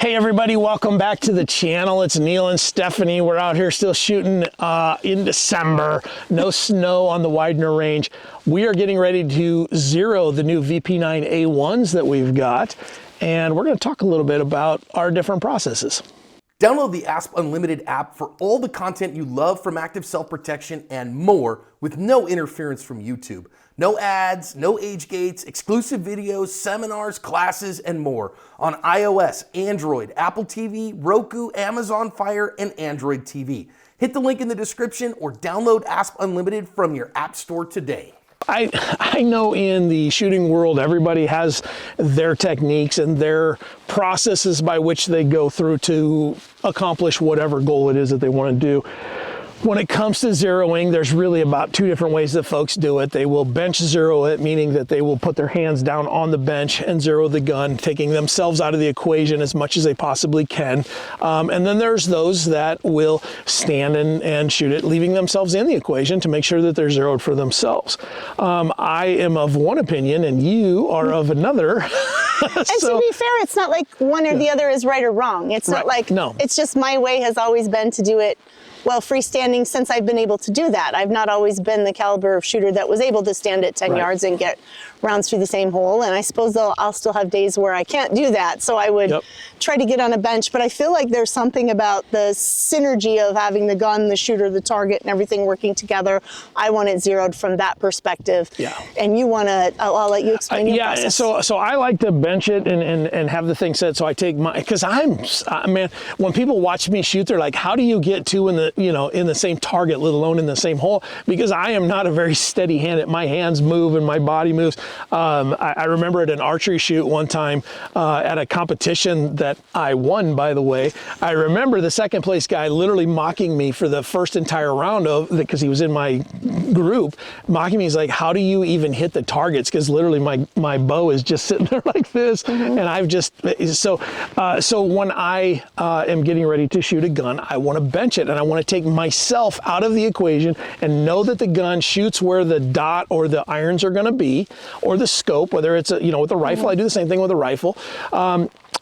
Hey everybody, welcome back to the channel. It's Neil and Stephanie. We're out here still shooting in December. No snow on the Widener range. We are getting ready to zero the new VP9A1s that we've got, and we're going to talk a little bit about our different processes. Download the ASP Unlimited app for all the content you love from active self-protection and more with no interference from YouTube. No ads, no age gates, exclusive videos, seminars, classes, and more on iOS, Android, Apple TV, Roku, Amazon Fire, and Android TV. Hit the link in the description or download ASP Unlimited from your app store today. I know in the shooting world, everybody has their techniques and their processes by which they go through to accomplish whatever goal it is that they want to do. When it comes to zeroing, there's really about two different ways that folks do it. They will bench zero it, meaning that they will put their hands down on the bench and zero the gun, taking themselves out of the equation as much as they possibly can. And then there's those that will stand and shoot it, leaving themselves in the equation to make sure that they're zeroed for themselves. I am of one opinion and you are of another. And so, to be fair, it's not like one or the other is right or wrong. It's not like, it's just my way has always been to do it well freestanding since I've been able to do that. I've not always been the caliber of shooter that was able to stand at 10 yards and get rounds through the same hole. And I suppose I'll still have days where I can't do that. So I would try to get on a bench. But I feel like there's something about the synergy of having the gun, the shooter, the target, and everything working together. I want it zeroed from that perspective. Yeah. And you want to, I'll let you explain your process. So I like to bench it and have the thing set. So I take my, because man, when people watch me shoot, they're like, how do you get two in the same target, let alone in the same hole? Because I am not a very steady hand. My hands move and my body moves. I remember at an archery shoot one time at a competition that I won, by the way. I remember the second place guy literally mocking me for the first entire round because he was in my group, mocking me. He's like, how do you even hit the targets? Because literally my bow is just sitting there like this. And I've just, so when I am getting ready to shoot a gun, I want to bench it and I want to take myself out of the equation and know that the gun shoots where the dot or the irons are going to be, or the scope, whether it's with a rifle. I do the same thing with a rifle.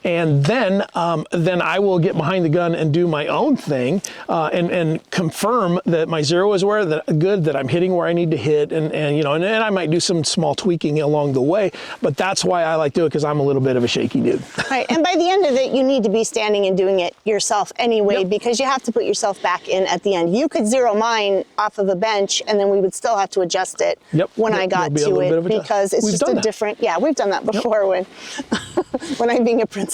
And then I will get behind the gun and do my own thing and confirm that my zero is that I'm hitting where I need to hit, and I might do some small tweaking along the way. But that's why I like to do it, because I'm a little bit of a shaky dude. Right, and by the end of it, you need to be standing and doing it yourself anyway, because you have to put yourself back in at the end. You could zero mine off of a bench, and then we would still have to adjust it when I got to it, because it's just a different. Yeah, we've done that before when I'm being a princess.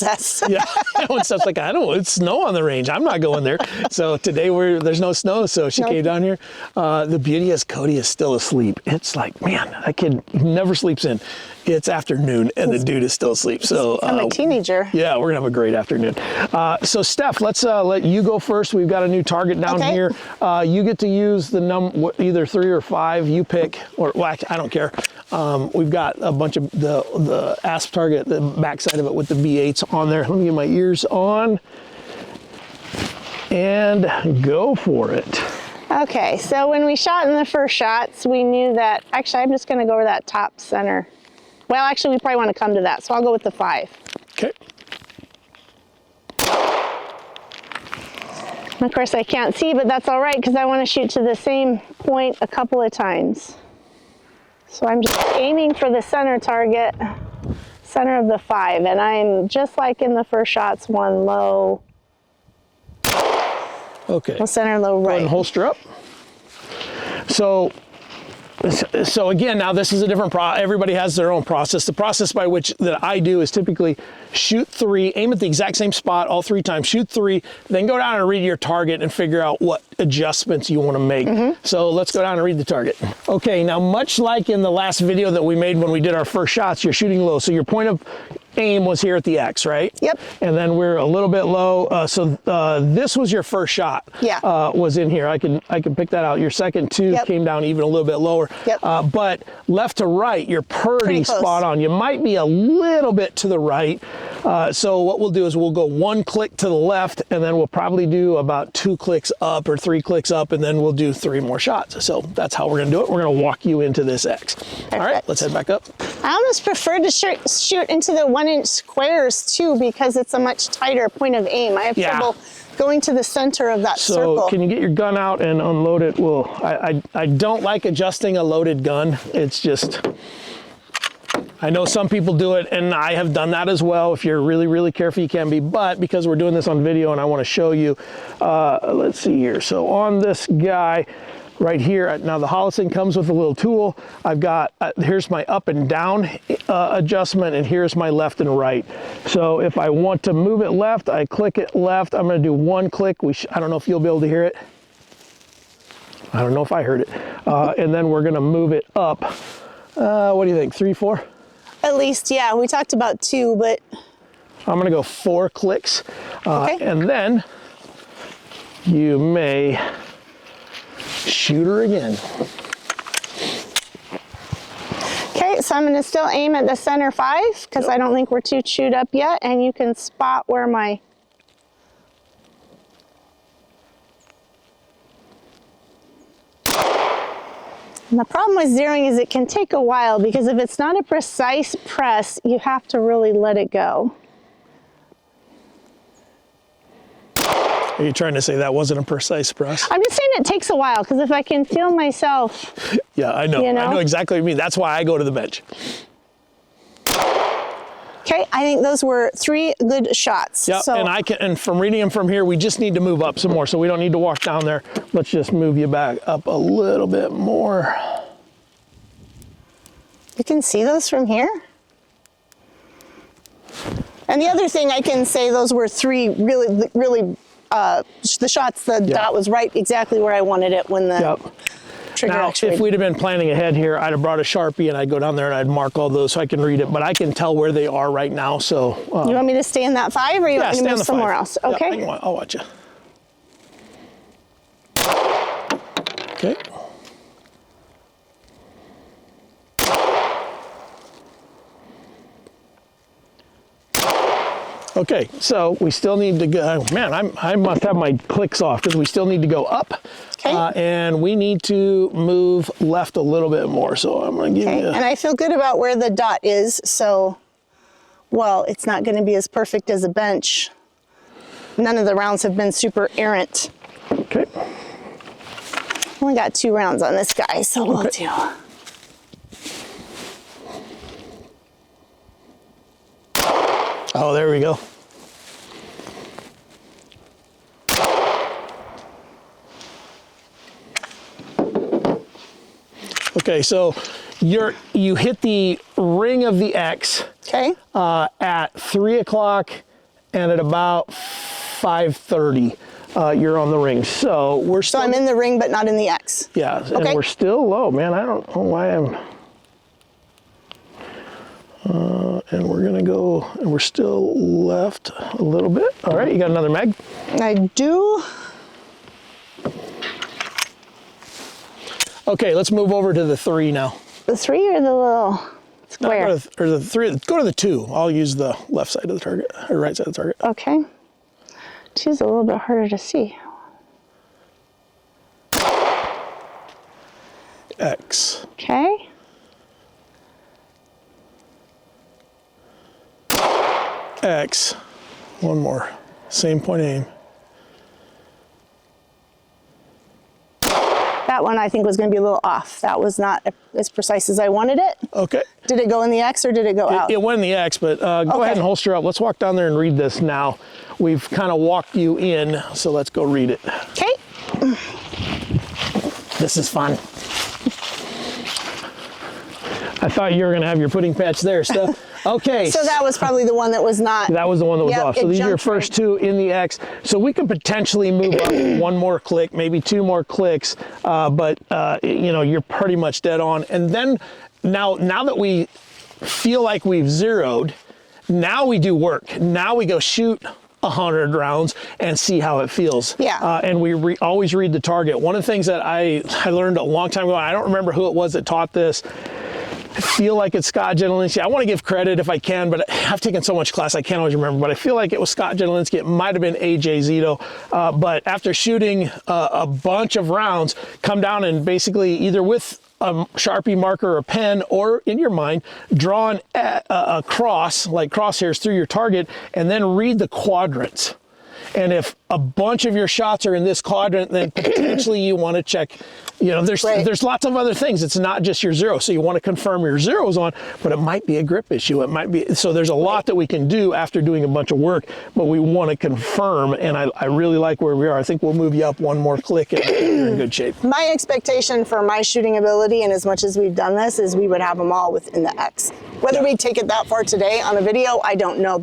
When stuff's like, it's snow on the range. I'm not going there. So today there's no snow, so she came down here. The beauty is Cody is still asleep. It's like, man, that kid never sleeps in. It's afternoon and the dude is still asleep. So I'm a teenager. Yeah, we're gonna have a great afternoon. So Steph, let's let you go first. We've got a new target down here. You get to use the either 3 or 5. You pick, or well, I don't care. We've got a bunch of the ASP target, the backside of it with the B8s on there. Let me get my ears on and go for it. Okay, so when we shot in the first shots, we knew that, actually I'm just gonna go over that top center. Well, actually we probably wanna come to that, so I'll go with the 5. Okay. Of course I can't see, but that's all right, because I wanna shoot to the same point a couple of times. So I'm just aiming for the center target, center of the 5, and I'm just like in the first shots, one low. Okay. Well, center, low, right. Go ahead and holster up. So again, now this is a different everybody has their own process. The process by which that I do is typically shoot 3, aim at the exact same spot all 3 times, shoot 3, then go down and read your target and figure out what adjustments you want to make. So let's go down and read the target. Okay, now much like in the last video that we made when we did our first shots, you're shooting low. So your point of aim was here at the X, right? Yep. And then we're a little bit low. So this was your first shot. Yeah. Was in here. I can pick that out. Your second 2 came down even a little bit lower. Yep. But left to right, you're pretty spot on. You might be a little bit to the right. So what we'll do is we'll go 1 click to the left, and then we'll probably do about 2 clicks up or 3 clicks up, and then we'll do 3 more shots. So that's how we're gonna do it. We're gonna walk you into this X. Perfect. All right, let's head back up. I almost prefer to shoot into the 1 1-inch squares too, because it's a much tighter point of aim. I have trouble going to the center of that circle. So can you get your gun out and unload it? Well, I don't like adjusting a loaded gun. It's just, I know some people do it, and I have done that as well. If you're really, really careful, you can be. But because we're doing this on video and I want to show you, let's see here. So on this guy right here, now the Holosun comes with a little tool. I've got, here's my up and down adjustment, and here's my left and right. So if I want to move it left, I click it left. I'm going to do one click. I don't know if you'll be able to hear it. I don't know if I heard it. And then we're going to move it up. What do you think, 3, 4? At least, yeah. We talked about 2, but I'm going to go 4 clicks. Okay. And then you may shoot her again. Okay, so I'm going to still aim at the center 5 because I don't think we're too chewed up yet, and you can spot where my And the problem with zeroing is it can take a while, because if it's not a precise press, you have to really let it go. Are you trying to say that wasn't a precise press? I'm just saying it takes a while, because if I can feel myself. Yeah, I know. You know? I know exactly what you mean. That's why I go to the bench. Okay, I think those were 3 good shots. Yeah, so, and from reading them from here, we just need to move up some more, so we don't need to walk down there. Let's just move you back up a little bit more. You can see those from here. And the other thing I can say, those were 3 really, the shots, the dot was right exactly where I wanted it when the trigger Now, actuated. if we'd have been planning ahead here, I'd have brought a Sharpie and I'd go down there and I'd mark all those so I can read it, but I can tell where they are right now, so. You want me to stay in that 5, or you want me to move somewhere else? Okay. Yeah, I'll watch you. Okay. Okay, so we still need to go, man, I must have my clicks off, because we still need to go up. Okay. And we need to move left a little bit more, so I'm going to give you. And I feel good about where the dot is, so, well, it's not going to be as perfect as a bench. None of the rounds have been super errant. Okay. Only got 2 rounds on this guy, so we'll do. Oh, there we go. Okay, so you hit the ring of the X at 3 o'clock, and at about 5:30, you're on the ring. So we're still. So I'm in the ring, but not in the X. Yeah, and we're still low, man. I don't know why I'm. And we're gonna go, and we're still left a little bit. All right, you got another mag? I do. Okay, let's move over to the 3 now. The 3 or the little square? No, or the 3. Go to the 2. I'll use the left side of the target, or right side of the target. Okay. 2's a little bit harder to see. X. Okay. X. One more. Same point aim. That one I think was going to be a little off. That was not as precise as I wanted it. Okay. Did it go in the X or did it go out? It went in the X, but go ahead and holster up. Let's walk down there and read this now. We've kind of walked you in, so let's go read it. Okay. This is fun. I thought you were going to have your pudding patch there, Steph. Okay. So that was probably the one that was not. That was the one that was off. So these are your first 2 in the X. So we could potentially move up 1 more click, maybe 2 more clicks, but you know, you're pretty much dead on. And then now that we feel like we've zeroed, now we do work. Now we go shoot 100 rounds and see how it feels. Yeah. And we always read the target. One of the things that I learned a long time ago, I don't remember who it was that taught this. I feel like it's Scott Genelinsky. I want to give credit if I can, but I've taken so much class I can't always remember. But I feel like it was Scott Genelinsky. It might have been AJ Zito. But after shooting a bunch of rounds, come down and basically either with a Sharpie marker or pen, or in your mind, draw a cross, like crosshairs through your target, and then read the quadrants. And if a bunch of your shots are in this quadrant, then potentially you want to check, you know, there's lots of other things. It's not just your zero. So you want to confirm your zeros on, but it might be a grip issue. It might be, so there's a lot that we can do after doing a bunch of work, but we want to confirm. And I really like where we are. I think we'll move you up one more click and you're in good shape. My expectation for my shooting ability, and as much as we've done this, is we would have them all within the X. Whether we take it that far today on a video, I don't know.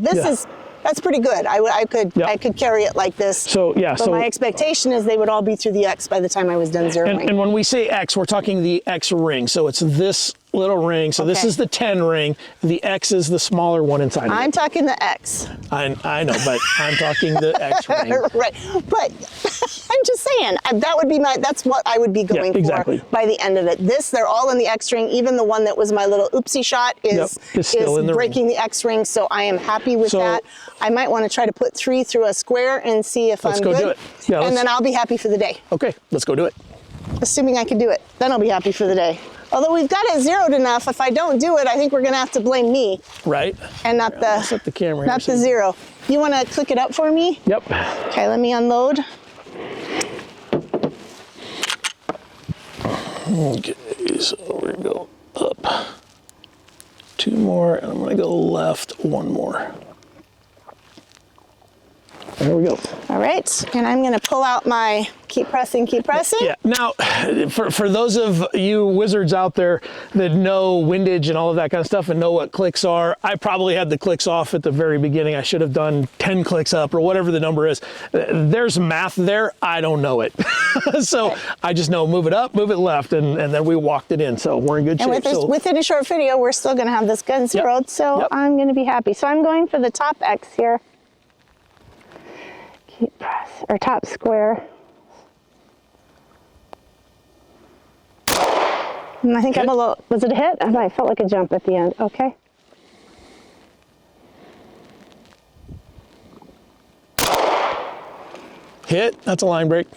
That's pretty good. I could carry it like this. So yeah. But my expectation is they would all be through the X by the time I was done zeroing. And when we say X, we're talking the X ring. So it's this little ring. So this is the 10 ring. The X is the smaller one inside of it. I'm talking the X. I know, but I'm talking the X ring. Right. But I'm just saying, that would be that's what I would be going for by the end of it. They're all in the X ring. Even the one that was my little oopsie shot is still in the breaking the X ring. So I am happy with that. I might want to try to put 3 through a square and see if I'm good. Let's go do it. Yeah, and then I'll be happy for the day. Okay, let's go do it. Assuming I can do it, then I'll be happy for the day. Although we've got it zeroed enough, if I don't do it, I think we're going to have to blame me. Right. And not the camera. Not the zero. You want to click it up for me? Yep. Okay, let me unload. Okay, so we're going to go up 2 more, and I'm going to go left 1 more. There we go. All right, and I'm going to pull out my keep pressing. Yeah. Now, for those of you wizards out there that know windage and all of that kind of stuff and know what clicks are, I probably had the clicks off at the very beginning. I should have done 10 clicks up or whatever the number is. There's math there. I don't know it. So I just know move it up, move it left, and then we walked it in. So we're in good shape. And within a short video, we're still going to have this gun zeroed. So I'm going to be happy. So I'm going for the top X here. Keep press, or top square. And I think I'm a little, was it a hit? I felt like a jump at the end. Okay. Hit, that's a line break.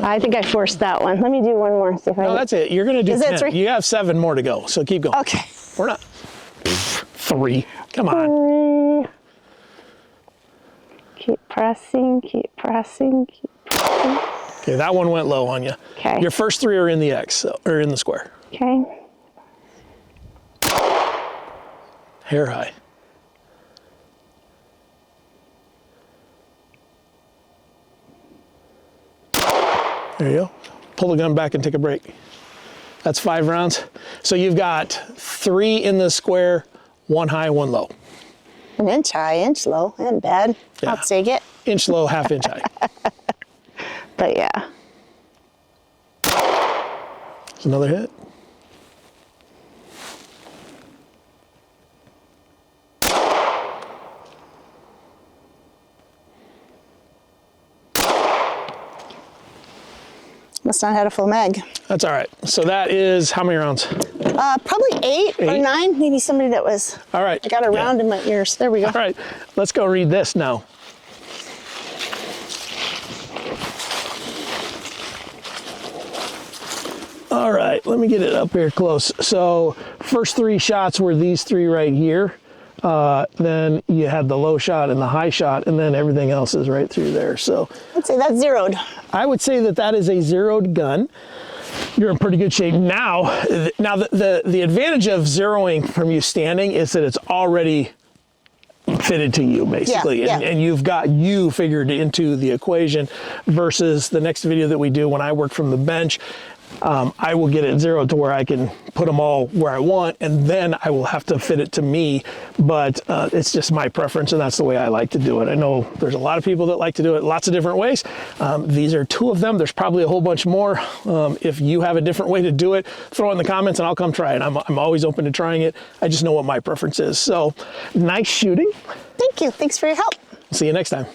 I think I forced that one. Let me do one more. See if I that's it. You're going to do 10. You have 7 more to go, so keep going. Okay. We're not. 3. Come on. 3. Keep pressing, keep pressing, keep pressing. Okay, that one went low on you. Okay. Your first 3 are in the X, or in the square. Okay. Hair high. There you go. Pull the gun back and take a break. That's 5 rounds. So you've got 3 in the square, 1 high, 1 low. An inch high, inch low, and bad. Yeah. I'll take it. Inch low, half inch high. But yeah. There's another hit. Must not have had a full mag. That's all right. So that is how many rounds? Probably 8 or 9. Maybe somebody that was. All right. I got a round in my ears. There we go. All right. Let's go read this now. All right. Let me get it up here close. So first 3 shots were these 3 right here. Then you had the low shot and the high shot, and then everything else is right through there. So I'd say that's zeroed. I would say that is a zeroed gun. You're in pretty good shape now. Now the advantage of zeroing from you standing is that it's already fitted to you, basically. And you've got you figured into the equation versus the next video that we do when I work from the bench. I will get it zeroed to where I can put them all where I want, and then I will have to fit it to me. But it's just my preference, and that's the way I like to do it. I know there's a lot of people that like to do it lots of different ways. These are 2 of them. There's probably a whole bunch more. If you have a different way to do it, throw it in the comments and I'll come try it. I'm always open to trying it. I just know what my preference is. So nice shooting. Thank you. Thanks for your help. See you next time.